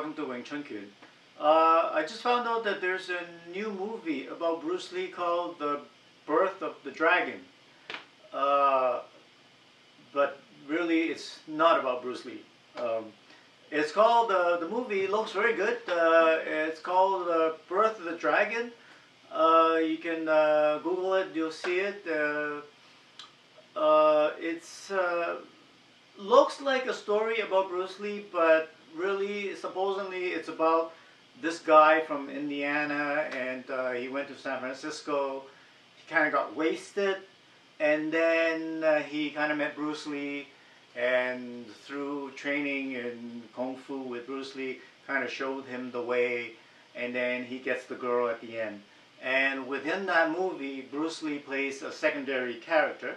welcome to Wing Chun Kyun. I just found out that there's a new movie about Bruce Lee called The Birth of the Dragon. Uh, but really, it's not about Bruce Lee. It's called, the movie looks very good. It's called The Birth of the Dragon. You can Google it, you'll see it. It's looks like a story about Bruce Lee, but really, supposedly, it's about this guy from Indiana, and he went to San Francisco. He kind of got wasted, and then he kind of met Bruce Lee, and through training in Kung Fu with Bruce Lee, kind of showed him the way, and then he gets the girl at the end. And within that movie, Bruce Lee plays a secondary character.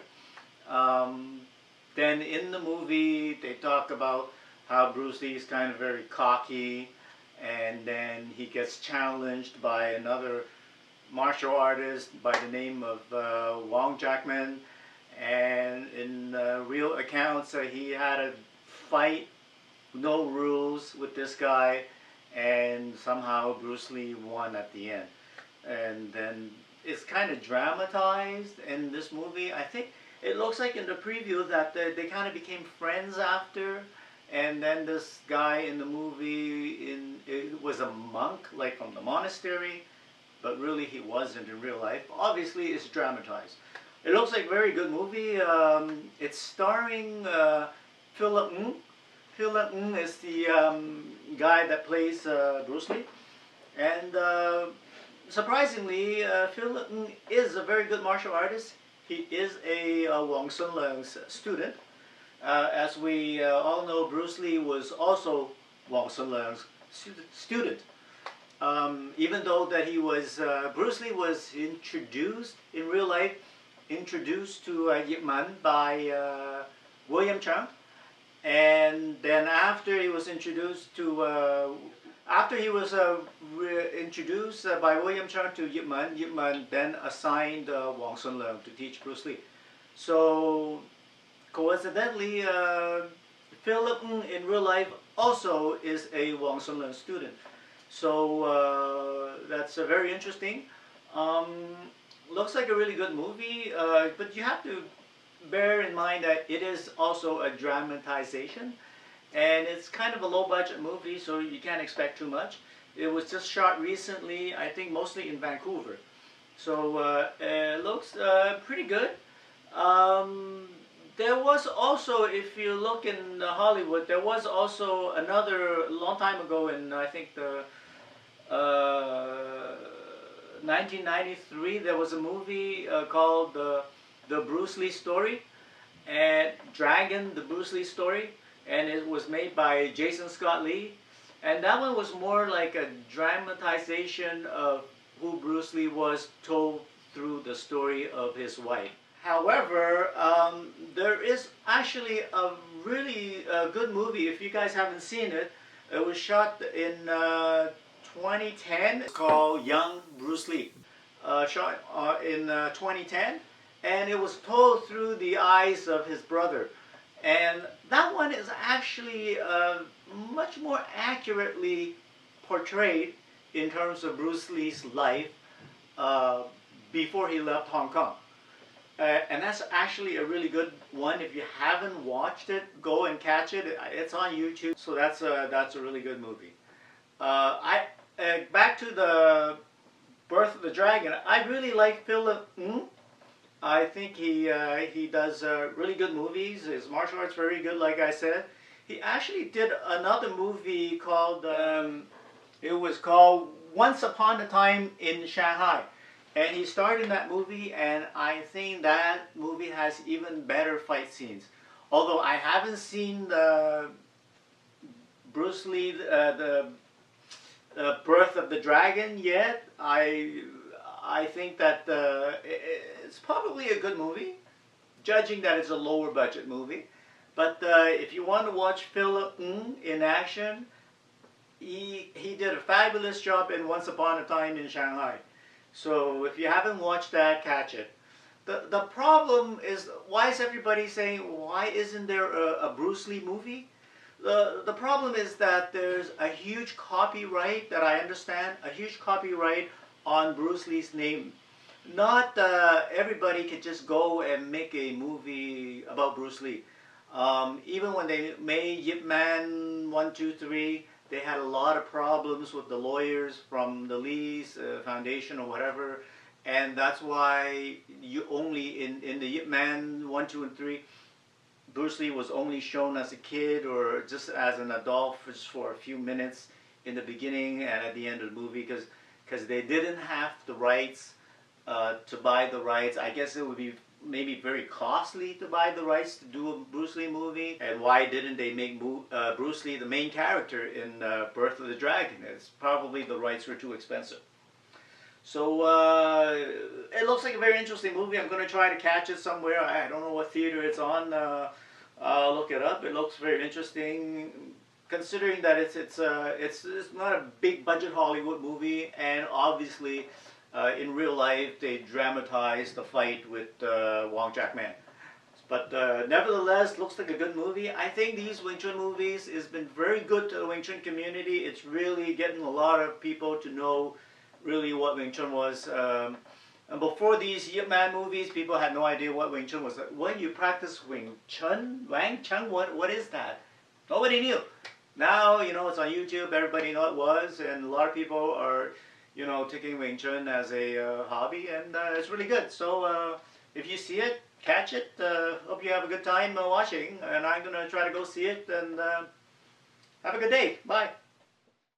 Then in the movie, they talk about how Bruce Lee is kind of very cocky, and then he gets challenged by another martial artist by the name of Wong Jackman. And in real accounts, he had a fight, no rules, with this guy, and somehow Bruce Lee won at the end. And then it's kind of dramatized in this movie. I think it looks like in the preview that they kind of became friends after, and then this guy in the movie it was a monk, like from the monastery, but really he wasn't in real life. Obviously, it's dramatized. It looks like a very good movie. It's starring Philip Ng. Philip Ng is the guy that plays Bruce Lee, and surprisingly, Philip Ng is a very good martial artist. He is a Wong Sun Leung's student. As we all know, Bruce Lee was also Wong Sun Leung's student. Even though that he was, Bruce Lee was introduced in real life, introduced to Yip Man by William Chun, and then after he was introduced to after he was introduced by William Chun to Yip Man then assigned Wong Sun Leung to teach Bruce Lee. So coincidentally, Philip Ng in real life also is a Wong Sun Leung student. So that's very interesting. Looks like a really good movie, but you have to bear in mind that it is also a dramatization. And it's kind of a low-budget movie, so you can't expect too much. It was just shot recently, I think mostly in Vancouver. So it looks pretty good. There was also, if you look in Hollywood, there was also another, long time ago in, I think, the 1993, there was a movie called the Bruce Lee Story, and Dragon, the Bruce Lee Story. And it was made by Jason Scott Lee, and that one was more like a dramatization of who Bruce Lee was, told through the story of his wife. However, there is actually a really good movie. If you guys haven't seen it, it was shot in 2010. It's called Young Bruce Lee. Shot in 2010, and it was told through the eyes of his brother. And that one is actually much more accurately portrayed in terms of Bruce Lee's life before he left Hong Kong. And that's actually a really good one. If you haven't watched it, go and catch it. It's on YouTube. So that's a really good movie. Back to the Birth of the Dragon. I really like Philip Ng. I think he does really good movies. His martial arts very good, like I said. He actually did another movie called, it was called Once Upon a Time in Shanghai. And he starred in that movie, and I think that movie has even better fight scenes. Although I haven't seen the Bruce Lee, the Birth of the Dragon yet. I think that it's probably a good movie, judging that it's a lower budget movie. But if you want to watch Philip Ng in action, he did a fabulous job in Once Upon a Time in Shanghai. So if you haven't watched that, catch it. The problem is, why is everybody saying, why isn't there a Bruce Lee movie? The problem is that there's a huge copyright, that I understand, a huge copyright on Bruce Lee's name. Not everybody could just go and make a movie about Bruce Lee. Even when they made Yip Man 1, 2, 3, they had a lot of problems with the lawyers from the Lee's Foundation or whatever, and that's why you only in the Yip Man 1, 2, and 3, Bruce Lee was only shown as a kid or just as an adult just for a few minutes in the beginning and at the end of the movie, because they didn't have the rights to buy the rights. I guess it would be maybe very costly to buy the rights to do a Bruce Lee movie. And why didn't they make Bruce Lee the main character in Birth of the Dragon? It's probably the rights were too expensive. So it looks like a very interesting movie. I'm going to try to catch it somewhere. I don't know what theater it's on. I'll look it up. It looks very interesting, considering that it's not a big budget Hollywood movie, and obviously in real life they dramatized the fight with Wong Jack-man. But nevertheless, looks like a good movie. I think these Wing Chun movies has been very good to the Wing Chun community. It's really getting a lot of people to know really what Wing Chun was. And before these Yip Man movies, people had no idea what Wing Chun was. When you practice Wing Chun, what is that? Nobody knew. Now, you know, it's on YouTube, everybody know it was, and a lot of people are, you know, taking Wing Chun as a hobby, and it's really good. So if you see it, catch it. Hope you have a good time watching, and I'm going to try to go see it, and have a good day. Bye.